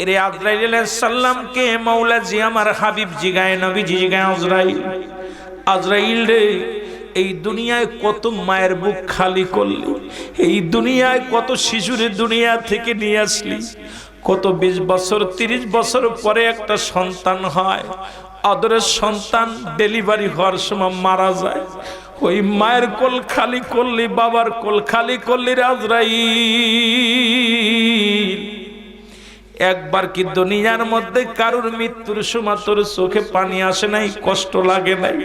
এরে আজরাইল আলাইহিস সালামকে মাওলা জি আমার হাবিব জিগায়, নবীজি জিগায়, আজরাইল, আজরাইল রে, এই দুনিয়ায় কত মায়ের বুক খালি করলি, এই দুনিয়ায় কত শিশুরে দুনিয়া থেকে নিয়ে আসলি, কত 20 বছর 30 বছর পরে একটা সন্তান হয়, আদরের সন্তান ডেলিভারি হওয়ার সময় মারা যায়, ওই মায়ের কোল খালি করলি, বাবার কোল খালি করলি রে আজরাইল। একবার কি দুনিয়ার মধ্যে কারুর মৃত্যুর সময় তোর চোখে পানি আসে নাই, কষ্ট লাগে নাই?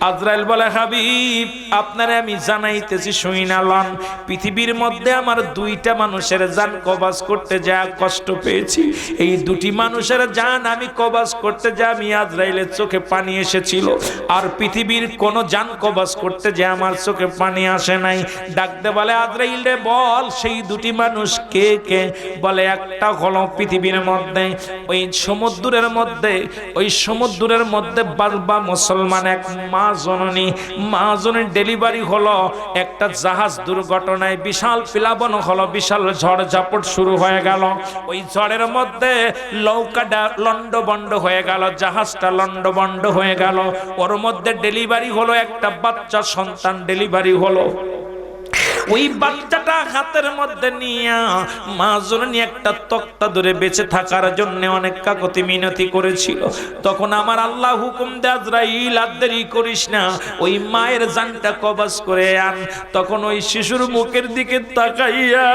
আজরাইল বলে, হাবিব আপনারে আমি জানাইতেছি শুইনা লন, পৃথিবীর মধ্যে আমার 2টা মানুষের জান কবজ করতে যা কষ্ট পেয়েছি, এই 2টি মানুষের জান আমি কবজ করতে যা আমি আজরাইলের চোখে পানি এসেছিল, আর পৃথিবীর কোন জান কবজ করতে যা আমার চোখে পানি আসে নাই। ডাকতে বলে, আজরাইল রে বল সেই 2টি মানুষ কে কে? বলে, একটা হলো পৃথিবীর মধ্যে ওই সমুদ্রের মধ্যে, ওই সমুদ্রের মধ্যে বারবা মুসলমান এক মা জননী, মা জননীর ডেলিভারি হলো, একটা জাহাজ দুর্ঘটনায় বিশাল প্লাবন হলো, বিশাল ঝড় ঝাপট শুরু হয়ে গেল, ওই ঝড়ের মধ্যে নৌকাটা লন্ডভন্ড হয়ে গেল, জাহাজটা লন্ডভন্ড হয়ে গেল, ওর মধ্যে ডেলিভারি হলো, একটা বাচ্চা সন্তান ডেলিভারি হলো। ওই বাচ্চাটা হাতের মধ্যে নিয়ে মা জননী একটা তক্তা ধরে বেঁচে থাকার জন্য অনেক কাকুতি মিনতি করেছিল। তখন আমার আল্লাহ হুকুম দে, আজরাইল আর দেরি করিস না, ওই মায়ের জানটা কবজ করে আন। তখন ওই শিশুর মুখের দিকে তাকাইয়া,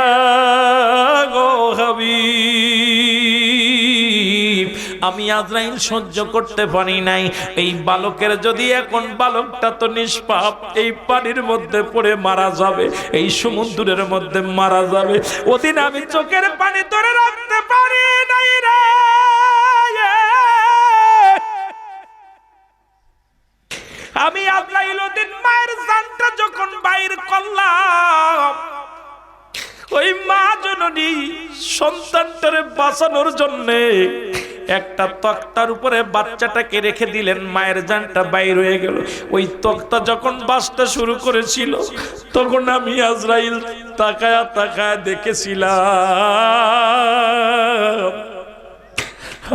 গো হাবিব আমি আজরাইল সহ্য করতে পারি নাই, এই বালকের যদি এখন, বালকটা তো নিষ্পাপ, এই পানির মধ্যে পড়ে মারা যাবে, এই সমুদ্রের মধ্যে মারা যাবে, ওদিন আমি চোখের পানি ধরে রাখতে পারি নাই রে। আমি আজরাইল ওদিন মায়ের জানটা যখন বাইর করলাম, ওই মা জননী সন্তানটারে বাঁচানোর জন্য একটা তক্তার উপরে বাচ্চাটাকে রেখে দিলেন, মায়ের জানটা বাইর হয়ে গেল। ওই তক্তা যখন বাঁচতে শুরু করেছিল, তখন আমি আজরাইল তাকায়া তাকায়া দেখেছিলাম,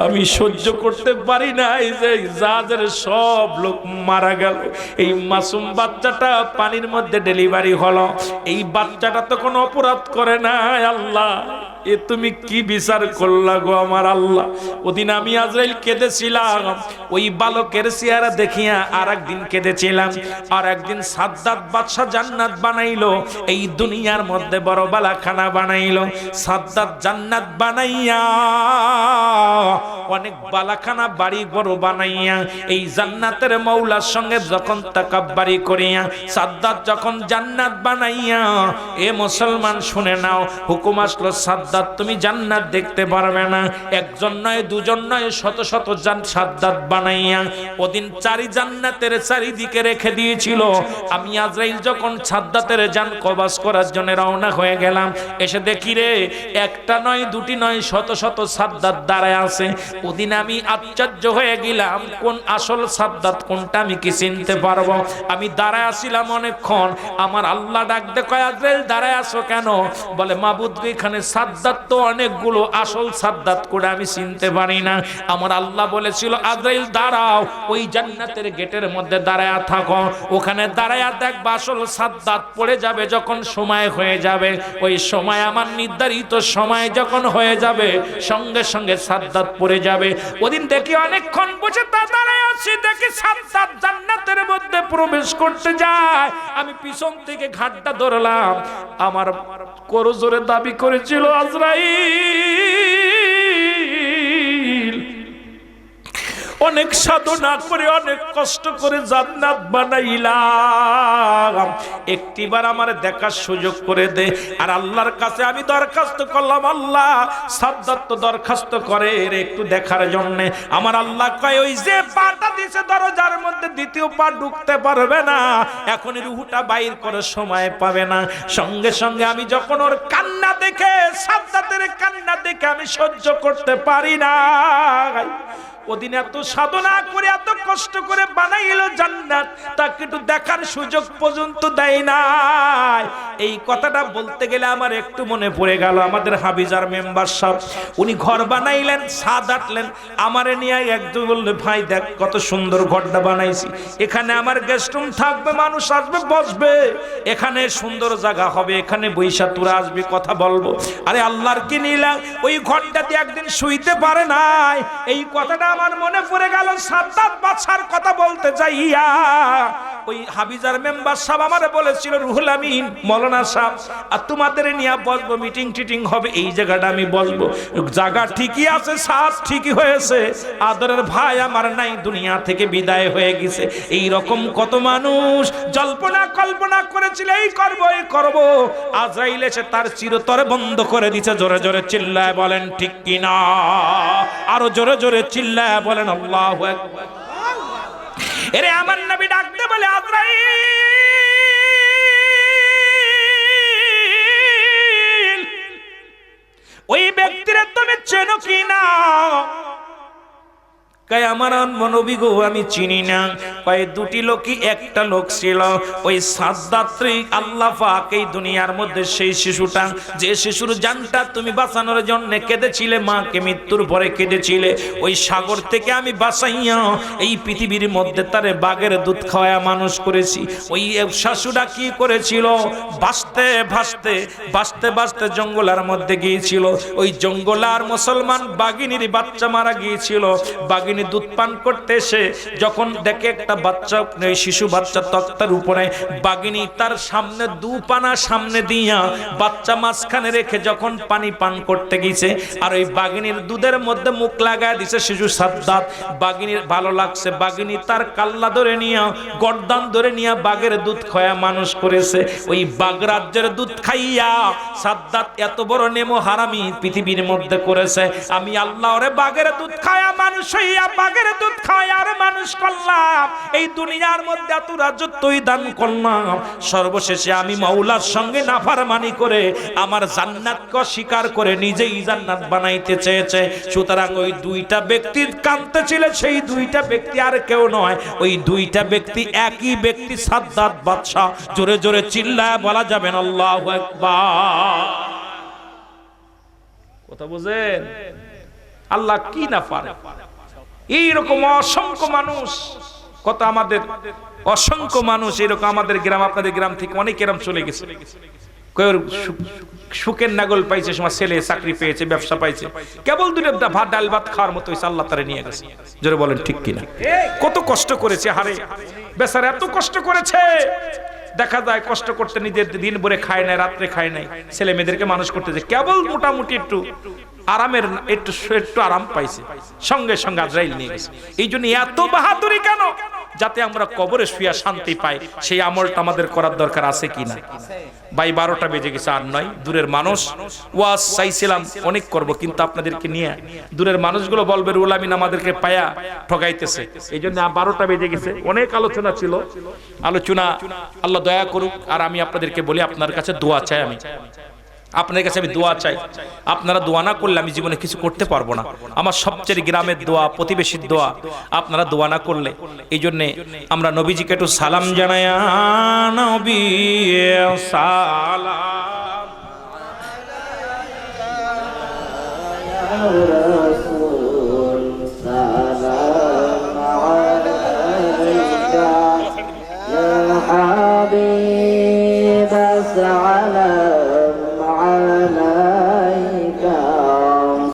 আমি সহ্য করতে পারি নাই যে জাহাজের সব লোক মারা গেল, এই মাসুম বাচ্চাটা পানির মধ্যে ডেলিভারি হলো, এই বাচ্চাটা তো কোনো অপরাধ করে নাই। আল্লাহ, এ তুমি কি বিচার করলা গো আমার আল্লাহ? ওদিন আমি আজরাইল কেঁদেছিলাম, ওই বালকের চেহারা দেখিয়া আর একদিন কেঁদেছিলাম, আর একদিন সাদ্দাত বাদশা জান্নাত বানাইলো, এই দুনিয়ার মধ্যে বড় বালাখানা বানাইলো, সাদ্দাত জান্নাত বানাইয়া অনেক বালাখানা বাড়ি বড় বানাইয়া এই জান্নাতের মৌলার সঙ্গে যখন তাকাব্বারি করিয়া সাদ্দাত যখন জান্নাত বানাইয়া, এ মুসলমান শুনে নাও, হুকুম আসলো, সাদ্দাত তুমি জান্নাত দেখতে পারবে না, একজন নয় দুজন নয় শত শত সাদ্দাত বানাইয়া ওদিন 4 জান্নাতের চারিদিকে রেখে দিয়েছিল। আমি আজরাইল যখন সাদ্দাতের জান কবজ করার জন্য রওনা হয়ে গেলাম, এসে দেখি রে একটা নয় দুটি নয় শত শত সাদ্দাত দাঁড়ায় আছে। ওদিন আমি আশ্চর্য হয়ে গেলাম, কোন আসল সাদ্দাত কোনটা আমি কি চিনতে পারবো? আমি দাঁড়ায় আসছিলাম অনেকক্ষণ, আমার আল্লাহ ডাক দে, কয় আজরাইল দাঁড়ায় আসো কেন? বলে, মাবুদ এখানে সাদ্দাত তো অনেকগুলো, আসল সাদ্দাত করে আমি চিনতে পারি না। আমার আল্লাহ বলেছিল, আজরাইল দাঁড়াও, ওই জান্নাতের গেটের মধ্যে দাঁড়ায়া থাকো, ওখানে দাঁড়ায়া দেখবা আসল সাদ্দাত পড়ে যাবে, যখন সময় হয়ে যাবে, ওই সময় আমার নির্ধারিত সময় যখন হয়ে যাবে সঙ্গে সঙ্গে সাদ্দাত পড়ে যাবে। ওদিন দেখি অনেকক্ষণ বসে দাঁড়ায় আছি, দেখি সাদ্দাত জান্নাতের মধ্যে প্রবেশ করতে যায়, আমি পিছন থেকে ঘাটটা ধরলাম। আমার করজোরে দাবি করেছিল, আজরাইল অনেক সাধনা করে অনেক কষ্ট করে জান্নাত বানাইলাম, একটিবার আমার দেখার সুযোগ করে দে। আর আল্লাহর কাছে আমি দরখাস্ত করলাম, আল্লাহ সাদ্দাত তো দরখাস্ত করে একটু দেখার জন্য। আমার আল্লাহ কয়, ওই যে পাটা দিছে দরজার মধ্যে দ্বিতীয় পা ঢুকতে পারবে না, এখন রুহটা বাইর করার সময় পাবে না। সঙ্গে সঙ্গে আমি যখন ওর কান্না দেখে, সাদ্দাতের কান্না দেখে আমি সহ্য করতে পারি না। ওদিন এত সাধনা করে এত কষ্ট করে বানাইলো জান্নাত, তাকে একটু দেখার সুযোগ পর্যন্ত দেয় নাই। এই কথাটা বলতে গেলে আমার একটু মনে পড়ে গেল আমাদের হাবিজার মেম্বার সাহেব, উনি ঘর বানাইলেন, ছাদ আটলেন, আমারে নিয়ে একজন বললে ভাই দেখ কত সুন্দর ঘরটা বানাইছি, এখানে আমার গেস্ট রুম থাকবে, মানুষ আসবে বসবে, এখানে সুন্দর জায়গা হবে, এখানে বৈশা তোরা আসবে কথা বলবো। আরে আল্লাহর কি নীলা, ওই ঘরটাতে একদিন শুইতে পারে নাই। এই কথাটা আমার মনে পড়ে গেল সাদ্দাত বাদশার কথা বলতে যাইয়া। ওই হাবিজার মেম্বার সাহেব আমারে বলেছিল রুহুল আমিন মৌলানা সাহেব আর তোমাদের নিয়ে বসবো, মিটিং টিটিং হবে, এই জায়গাটা আমি বসবো। জায়গা ঠিকই আছে, সাজ ঠিকই হয়েছে, আদরের ভাই আমার নাই, দুনিয়া থেকে বিদায় হয়ে গেছে। এই রকম কত মানুষ জল্পনা কল্পনা করেছিল এই করবো এই করবো, আজরাইল এসে তার চিরতরে বন্ধ করে দিছে। জোরে জোরে চিল্লায় বলেন ঠিক কিনা, আরো জোরে জোরে চিল্লায় বলেন আল্লাহু আকবার। এরে আমার নবী ডাকতে বলে আজরাইল, ওই ব্যক্তিরা তুমি চেনো কি না? কয় আমার নবী গো আমি চিনি না। কয় দুটি লোকই একটা লোক ছিল, ওই সাদ্দাত্রী আল্লাহ পাক এই দুনিয়ার মধ্যে সেই শিশুটা, যে শিশুর জানটা তুমি বাঁচানোর জন্য কেঁদেছিলে, মাকে মৃত্যুর পরে কেঁদেছিলে, ওই সাগর থেকে আমি বাঁচাইয়া এই পৃথিবীর মধ্যে তারে বাঘের দুধ খাওয়া মানুষ করেছি। ওই শিশুটা কি করেছিল, ভাসতে ভাসতে ভাসতে ভাসতে জঙ্গলের মধ্যে গিয়েছিল। ওই জঙ্গলার মুসলমান বাঘিনীর বাচ্চা মারা গিয়েছিল। বাঘিনী দুধ পান করতে এসে যখন দেখে একটা বাচ্চা, শিশু বাচ্চা তক্তার উপরে, বাঘিনী তার সামনে দুপানা সামনে দিয়া বাচ্চা মাঝখানে রেখে যখন পানি পান করতে গেছে, আর ওই বাঘিনীর দুধের মধ্যে মুখ লাগায় দিছে শিশু সাদ্দাত। বাঘিনীর ভালো লাগছে, বাঘিনী তার কাল্লা ধরে নিয়া গর্দান ধরে নিয়া বাঘের দুধ খাওয়া মানুষ করেছে। ওই বাঘ রাজ্যের দুধ খাইয়া সাদ্দাত এত বড় নেমো হারামি পৃথিবীর মধ্যে করেছে। আমি আল্লাহ ওরে বাঘের দুধ খাওয়া মানুষ হইয়া বাঘের দুধ খাওয়া আর মানুষ করলাম, এই দুনিয়ার মধ্যে এত রাজত্বই দান করলাম, সর্বশেষে আমি মাওলার সঙ্গে নাফরমানি করে আমার জান্নাতকে স্বীকার করে নিজেই জান্নাত বানাইতে চেয়েছে। সুতরাং ওই দুইটা ব্যক্তি কাঁদতে ছিল, সেই দুইটা ব্যক্তি আর কেউ নয়, ওই দুইটা ব্যক্তি একই ব্যক্তি সাদ্দাত বাদশা। জোরে জোরে চিল্লায় বলা যাবেন আল্লাহু আকবার। কথা বুঝেন? আল্লাহ কি না পারে। এইরকম অসংখ্য মানুষ, কত আমাদের অসংখ্য মানুষ এরকম আমাদের গ্রাম, আপনাদের গ্রাম থেকে অনেক এরকম চলে গেছে। সুখের নাগল পাইছে, সময় ছেলে চাকরি পেয়েছে, ব্যবসা পাইছে, কেবল দুটো ভাত ডাল ভাত খাওয়ার মতো হয়েছে, আল্লাহ তারে নিয়ে গেছে। জোরে বলেন ঠিক কিনা? কত কষ্ট করেছে, হারে বেচারা এত কষ্ট করেছে। দেখা যায় কষ্ট করতে নিজের দিন ভরে খায় নাই, রাত্রে খায় নাই, ছেলে মেয়েদেরকে মানুষ করতেছে, কেবল মোটামুটি একটু আরামের একটু আরাম পাইছে, সঙ্গে সঙ্গে আজরাইল নিয়ে গেছে। এই জন্য এত বাহাদুরি কেন? যাতে আমরা কবরে শুয়া শান্তি পাই, সেই আমলটা আমাদের করার দরকার আছে কিনা? ভাই 12টা বেজে গেছে, আর নয়। দূরের মানুষ ওয়াজ চাইছিলাম অনেক করব, কিন্তু আপনাদেরকে নিয়ে দূরের মানুষগুলো বলবে রুহুল আমিন আমাদেরকে পায়া ঠকাইতেছে, এই জন্য 12টা বেজে গেছে। অনেক আলোচনা ছিল, আলোচনা আল্লাহ দয়া করুক। আর আমি আপনাদেরকে বলি, আপনার কাছে দোয়া চাই, আমি আপনাদের কাছে আমি দোয়া চাই। আপনারা দোয়া না করলে আমি জীবনে কিছু করতে পারবো না। আমার সবচেয়ে গ্রামের দোয়া, প্রতিবেশীর দোয়া, আপনারা দোয়া না করলে। এই জন্যে আমরা নবীজিকে একটু সালাম জানাই। নবী সালাম